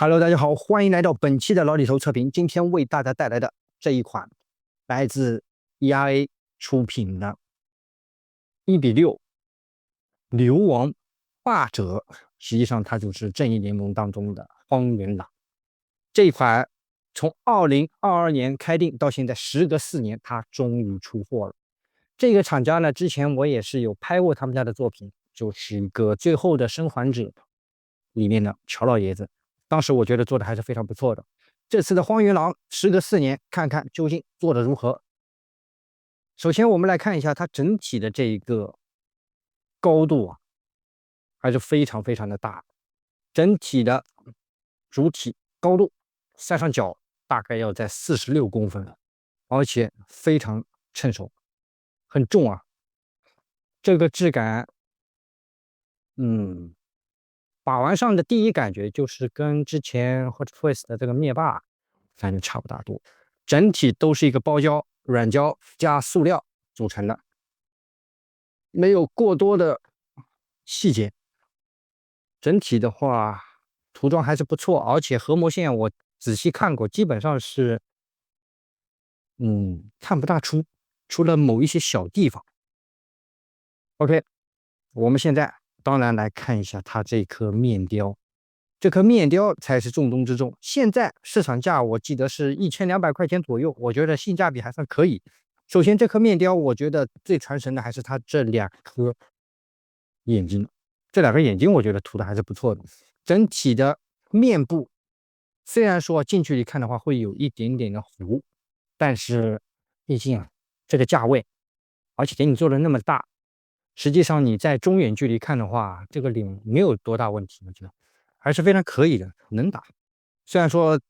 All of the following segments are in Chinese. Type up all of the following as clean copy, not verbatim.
Hello，大家好，欢迎来到本期的老李头测评。今天为大家带来的这一款来自 ERA 出品的1:6流亡霸者，实际上它就是正义联盟当中的荒原狼。这一款从2022年开定到现在，时隔4年，它终于出货了。这个厂家呢，之前我也是有拍过他们家的作品，就是一个《最后的生还者》里面的乔老爷子。当时我觉得做的还是非常不错的。这次的荒原狼时隔4年，看看究竟做的如何。首先，我们来看一下它整体的这个高度啊，还是非常非常的大。整体的主体高度塞上脚大概要在46公分，而且非常称手，很重啊。这个质感，把玩上的第一感觉就是跟之前 Hot Toys 的这个灭霸感觉差不大多，整体都是一个包胶、软胶加塑料组成的，没有过多的细节。整体的话，涂装还是不错，而且核膜线我仔细看过，基本上是看不大出，除了某一些小地方。OK， 我们现在当然来看一下它这颗面雕。这颗面雕才是重中之重。现在市场价我记得是1200块钱左右，我觉得性价比还算可以。首先，这颗面雕我觉得最传神的还是它这2颗眼睛，这2个眼睛我觉得涂的还是不错的。整体的面部虽然说近距离看的话会有一点点的糊，但是毕竟啊这个价位，而且给你做的那么大，实际上你在中远距离看的话，这个脸没有多大问题，我觉得还是非常可以的，能打。虽然说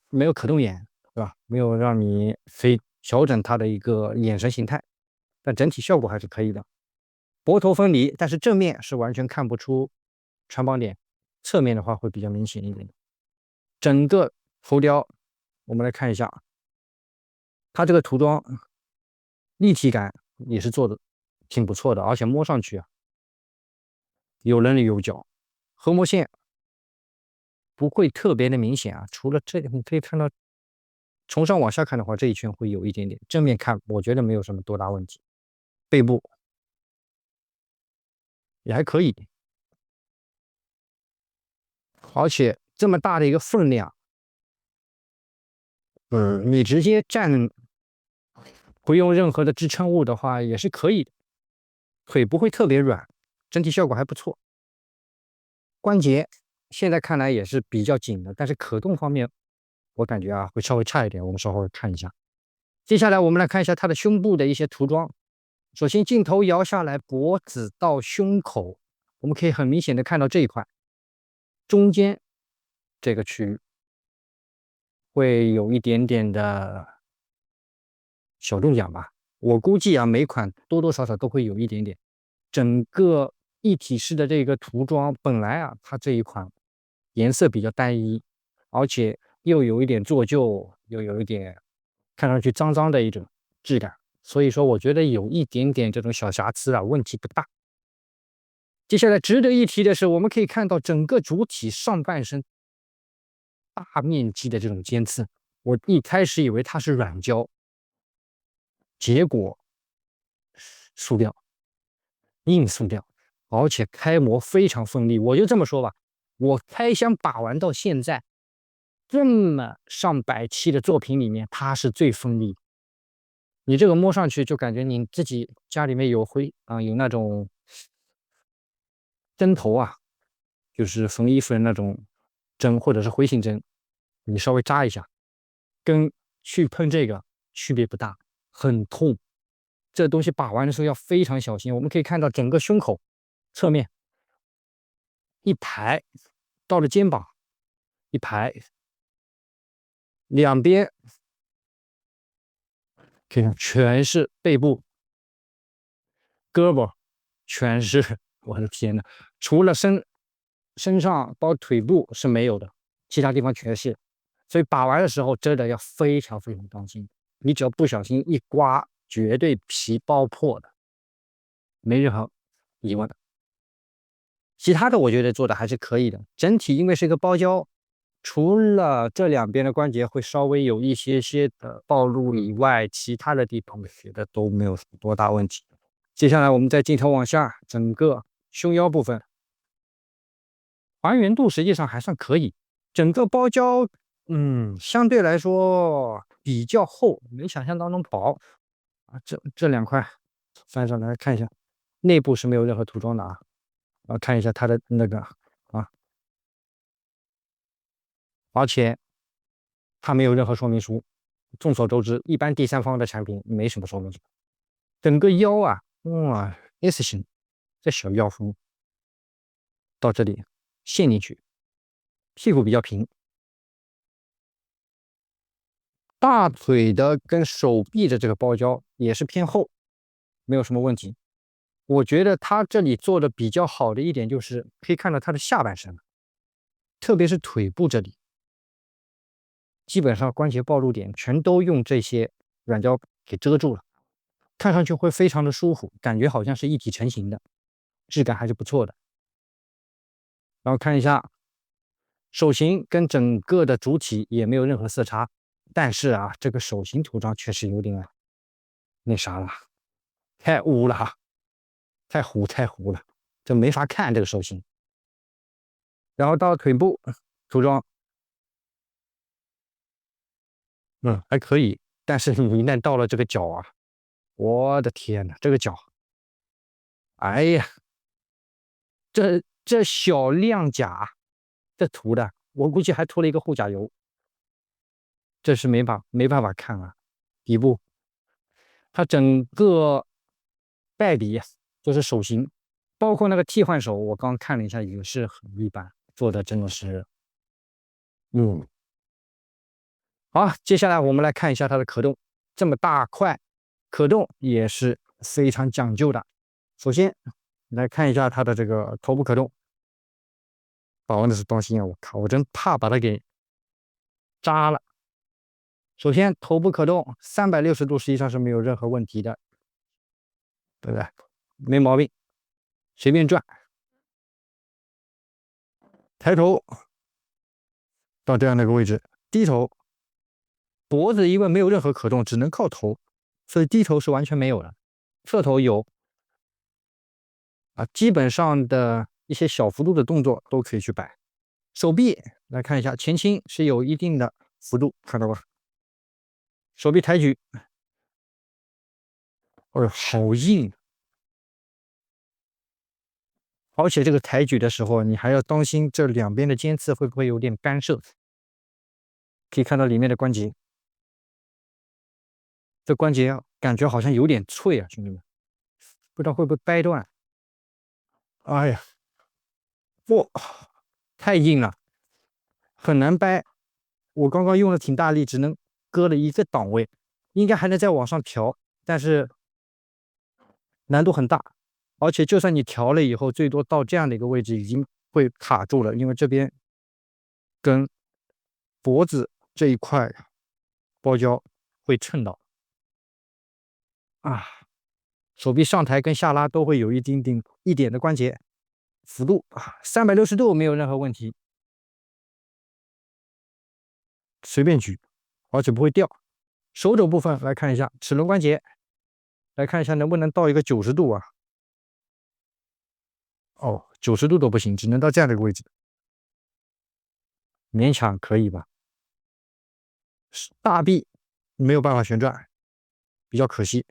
没有可动眼，对吧？没有让你调整它的一个眼神形态，但整体效果还是可以的。薄头分离，但是正面是完全看不出穿帮点，侧面的话会比较明显一点。整个浮雕，我们来看一下，它这个涂装立体感也是做的挺不错的，而且摸上去啊有棱有角，核膜线不会特别的明显啊。除了这里，你可以看到从上往下看的话，这一圈会有一点点，正面看我觉得没有什么多大问题。背部也还可以，而且这么大的一个分量，你直接站不用任何的支撑物的话也是可以的，腿不会特别软，整体效果还不错。关节现在看来也是比较紧的，但是可动方面我感觉啊会稍微差一点，我们稍后看一下。接下来我们来看一下它的胸部的一些涂装。首先镜头摇下来，脖子到胸口，我们可以很明显的看到这一块中间这个区域会有一点点的小中奖吧，我估计啊每款多多少少都会有一点点。整个一体式的这个涂装本来啊它这一款颜色比较单一，而且又有一点做旧，又有一点看上去脏脏的一种质感，所以说我觉得有一点点这种小瑕疵啊，问题不大。接下来值得一提的是，我们可以看到整个主体上半身大面积的这种尖刺，我一开始以为它是软胶，结果塑料，硬塑料，而且开模非常锋利。我就这么说吧，我开箱把玩到现在，这么上百期的作品里面，它是最锋利。你这个摸上去就感觉你自己家里面有有那种针头啊，就是缝衣服的那种针或者是回形针，你稍微扎一下，跟去碰这个区别不大，很痛。这东西把玩的时候要非常小心。我们可以看到整个胸口侧面一排，到了肩膀一排，两边可以看全是背部、胳膊，全是，我的天呐，除了身上包腿部是没有的，其他地方全是。所以把玩的时候真的要非常非常当心，你只要不小心一刮，绝对皮包破的，没任何疑问的。其他的我觉得做的还是可以的，整体因为是一个包胶，除了这两边的关节会稍微有一些些的暴露以外，其他的地方我觉得都没有什么多大问题。接下来我们再镜头往下，整个胸腰部分还原度实际上还算可以，整个包胶相对来说比较厚，没想象当中薄啊。这两块翻上来看一下，内部是没有任何涂装的啊。看一下它的那个啊，而且它没有任何说明书。众所周知，一般第三方的产品没什么说明书。整个腰啊，哇，S 型，这小腰腹到这里陷进去，屁股比较平，大腿的跟手臂的这个包胶也是偏厚，没有什么问题。我觉得它这里做的比较好的一点就是可以看到它的下半身，特别是腿部这里，基本上关节暴露点全都用这些软胶给遮住了，看上去会非常的舒服，感觉好像是一体成型的，质感还是不错的。然后看一下手型跟整个的主体也没有任何色差，但是啊，这个手型涂装确实有点那啥了，太污了哈，太糊了，这没法看这个手型。然后到腿部涂装，还可以，但是你一旦到了这个脚啊，我的天呐，这个脚，哎呀，这小亮甲，这涂的，我估计还涂了一个护甲油，这是没办法看啊。底部它整个败笔就是手型，包括那个替换手，我刚看了一下，也是很一般，做的真的是，嗯，好，接下来我们来看一下它的可动，这么大块，可动也是非常讲究的。首先来看一下它的这个头部可动，保安的是当心啊！我靠，我真怕把它给扎了。首先头部可动360度，实际上是没有任何问题的，对不对？没毛病，随便转。抬头到这样的一个位置，低头，脖子因为没有任何可动，只能靠头，所以低头是完全没有的。侧头有啊，基本上的一些小幅度的动作都可以去摆。手臂来看一下，前倾是有一定的幅度，看到吧？手臂抬举，哦呦，好硬！而且这个抬举的时候，你还要当心这两边的尖刺会不会有点干涉。可以看到里面的关节，这关节感觉好像有点脆啊，兄弟们，不知道会不会掰断。哎呀，哇，太硬了，很难掰。我刚刚用的挺大力，只能割了一个档位，应该还能再往上调，但是难度很大。而且就算你调了以后，最多到这样的一个位置已经会卡住了，因为这边跟脖子这一块包胶会蹭到啊。手臂上抬跟下拉都会有一点的关节幅度啊，360度没有任何问题，随便举，而且不会掉。手肘部分来看一下齿轮关节，来看一下能不能到一个90度啊？哦，90度都不行，只能到这样的一个位置，勉强可以吧？大臂没有办法旋转，比较可惜。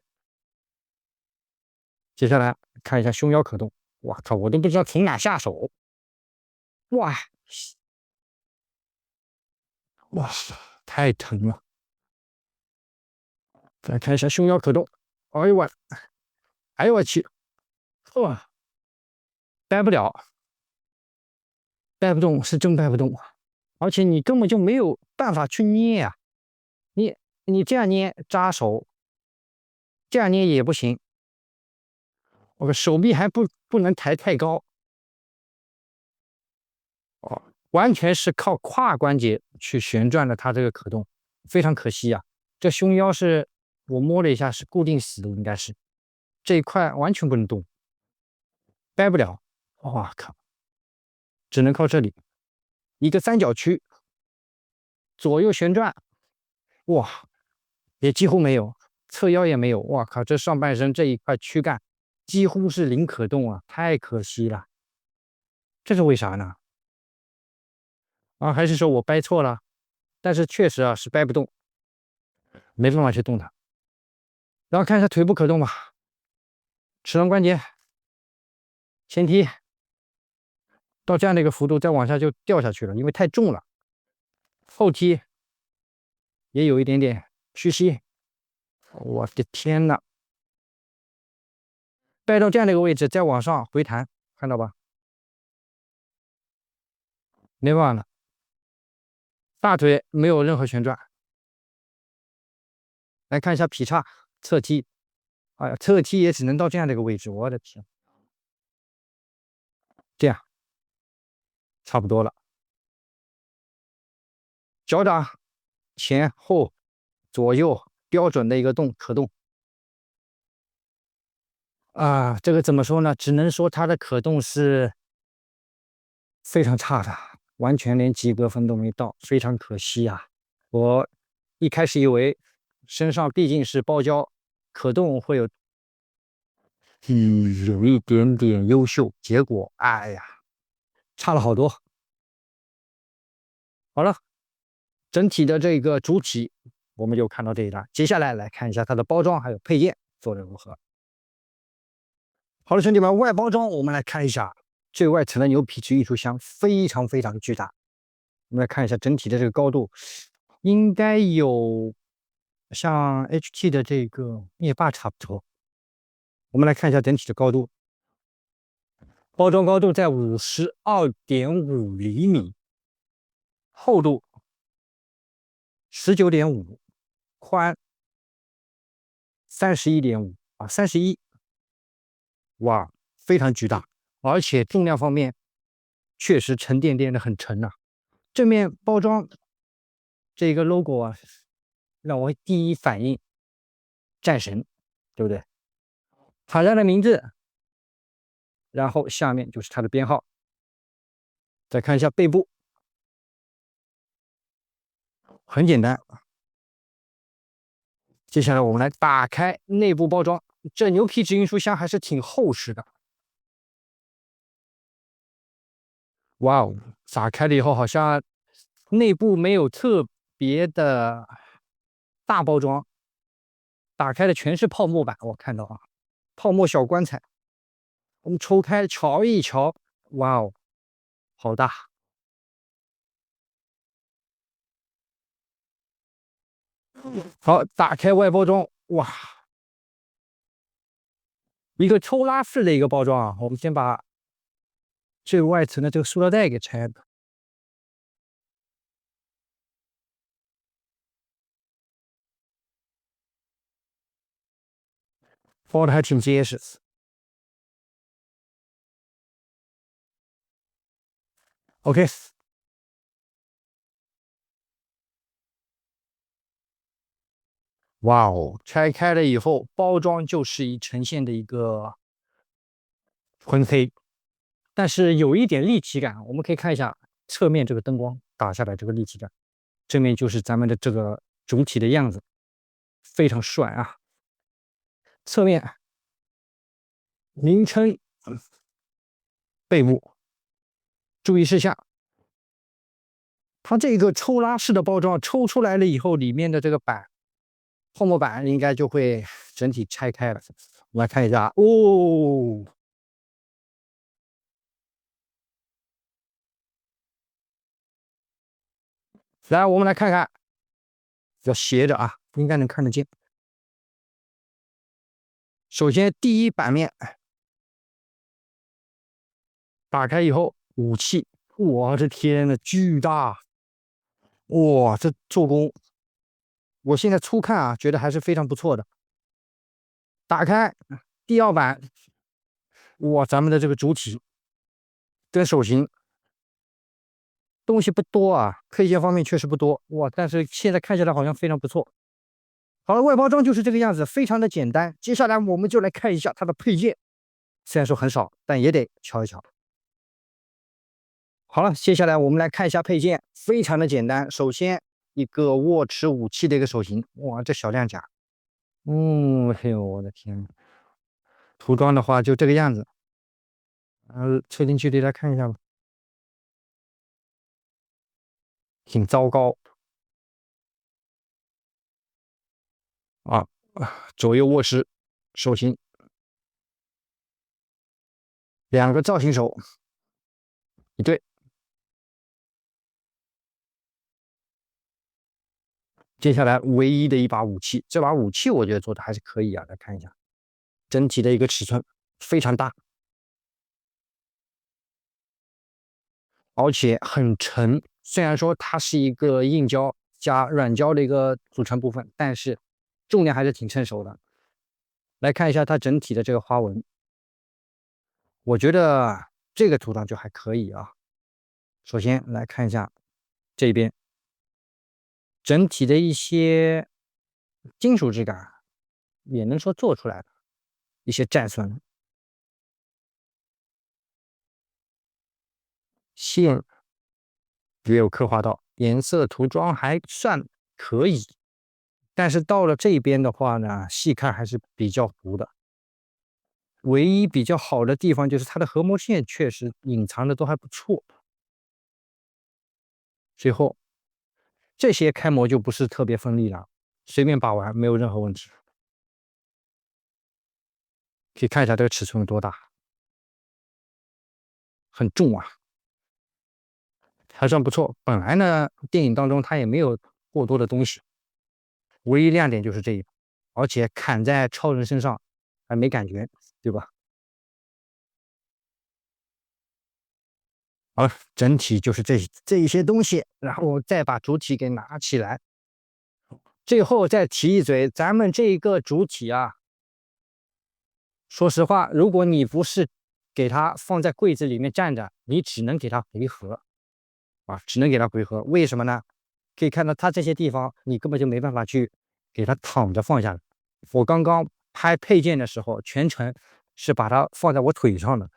接下来看一下胸腰可动，哇靠，我都不知道从哪下手，哇哇，太疼了。再看一下胸腰可动，哎呦我，哎呦我去，哇，掰不了，掰不动是真掰不动，而且你根本就没有办法去捏呀、你这样捏扎手，这样捏也不行，我手臂还不能抬太高，哦，完全是靠胯关节去旋转的它这个可动，非常可惜啊。这胸腰是我摸了一下是固定死的，应该是这一块完全不能动，掰不了，哇靠，只能靠这里一个三角区左右旋转，哇，也几乎没有，侧腰也没有。哇靠，这上半身这一块躯干几乎是零可动啊，太可惜了。这是为啥呢？啊，还是说我掰错了？但是确实啊是掰不动，没办法去动它。然后看一下腿部可动吧，尺榔关节前踢到这样的一个幅度，再往下就掉下去了，因为太重了。后踢也有一点点屈膝，我的天呐，掰到这样的一个位置，再往上回弹，看到吧？没办法了，大腿没有任何旋转。来看一下劈叉侧踢，哎呀，侧踢也只能到这样的一个位置，我的天，这样差不多了。脚掌前后左右标准的一个可动啊，这个怎么说呢？只能说它的可动是非常差的，完全连及格分都没到，非常可惜啊！我一开始以为身上毕竟是包胶，可动会有一点点优秀，结果哎呀，差了好多。好了，整体的这个主体我们就看到这一段，接下来来看一下它的包装还有配件做的如何。好了，兄弟们，外包装我们来看一下，最外层的牛皮质运输箱非常非常巨大。我们来看一下整体的这个高度，应该有像 HT 的这个灭霸差不多。我们来看一下整体的高度，包装高度在52.5厘米，厚度19.5，宽31.5啊，31，哇，非常巨大，而且重量方面确实沉甸甸的很沉呐、正面包装这个 logo 啊，让我第一反应战神，对不对？厂家的名字，然后下面就是它的编号。再看一下背部，很简单。接下来我们来打开内部包装，这牛皮纸运输箱还是挺厚实的。哇哦，打开了以后好像内部没有特别的大包装，打开的全是泡沫板，我看到啊，泡沫小棺材。我们抽开瞧一瞧，哇哦，好大！好，打开外包装，哇，一个抽拉式的一个包装啊。我们先把最外层的这个塑料袋给拆了，包的还挺结实。OK，哇哦，拆开了以后，包装就是呈现的一个昏黑，但是有一点立体感。我们可以看一下侧面这个灯光打下来这个立体感，正面就是咱们的这个主体的样子，非常帅啊。侧面名称、背部注意事项，它这个抽拉式的包装抽出来了以后，里面的这个泡沫板应该就会整体拆开了。我们来看一下哦，来我们来看看，要斜着啊，应该能看得见。首先第一版面打开以后，武器，我的天呐，巨大！哇，这做工，我现在初看啊，觉得还是非常不错的。打开第二版，哇，咱们的这个主体跟手型东西不多啊，配件方面确实不多哇，但是现在看起来好像非常不错。好了，外包装就是这个样子，非常的简单。接下来我们就来看一下它的配件，虽然说很少，但也得瞧一瞧。好了，接下来我们来看一下配件，非常的简单。首先一个握持武器的一个手型。哇，这小亮甲，哎呦，我的天！涂装的话就这个样子，测近距离来看一下吧，挺糟糕啊！左右握持手型，两个造型手一对。接下来唯一的一把武器，这把武器我觉得做的还是可以啊，来看一下，整体的一个尺寸非常大，而且很沉。虽然说它是一个硬胶加软胶的一个组成部分，但是重量还是挺称手的。来看一下它整体的这个花纹，我觉得这个涂装就还可以啊。首先来看一下这边整体的一些金属质感，也能说做出来的一些战损线也有刻画到，颜色涂装还算可以。但是到了这边的话呢，细看还是比较糊的。唯一比较好的地方就是它的合模线确实隐藏的都还不错。最后这些开模就不是特别锋利了，随便把玩没有任何问题。可以看一下这个尺寸有多大，很重啊，还算不错。本来呢，电影当中它也没有过多的东西，唯一亮点就是这一把，而且砍在超人身上还没感觉，对吧？好，整体就是这一些东西，然后再把主体给拿起来。最后再提一嘴，咱们这个主体啊，说实话，如果你不是给它放在柜子里面站着，你只能给它回合啊，只能给它回合。为什么呢？可以看到它这些地方，你根本就没办法去给它躺着放下来。我刚刚拍配件的时候，全程是把它放在我腿上的，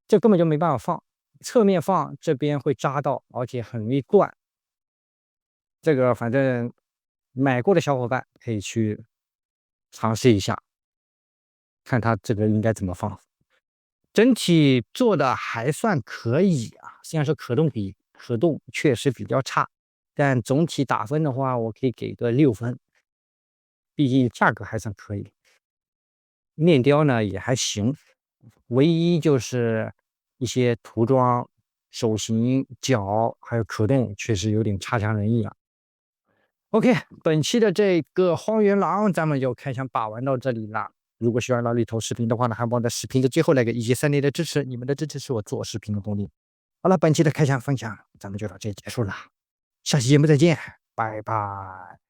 这根本就没办法放。侧面放这边会扎到，而且很容易断。这个反正买过的小伙伴可以去尝试一下，看它这个应该怎么放。整体做的还算可以啊，虽然说可动确实比较差，但总体打分的话，我可以给个6分，毕竟价格还算可以。面雕呢也还行，唯一就是一些涂装、手型、脚还有可动，确实有点差强人意了。OK，本期的这个荒原狼咱们就开箱把玩到这里了。如果喜欢老李头视频的话呢，还帮我在视频的最后来个1级3连的支持，你们的支持是我做视频的动力。好了，本期的开箱分享咱们就到这里结束了，下期节目再见，拜拜。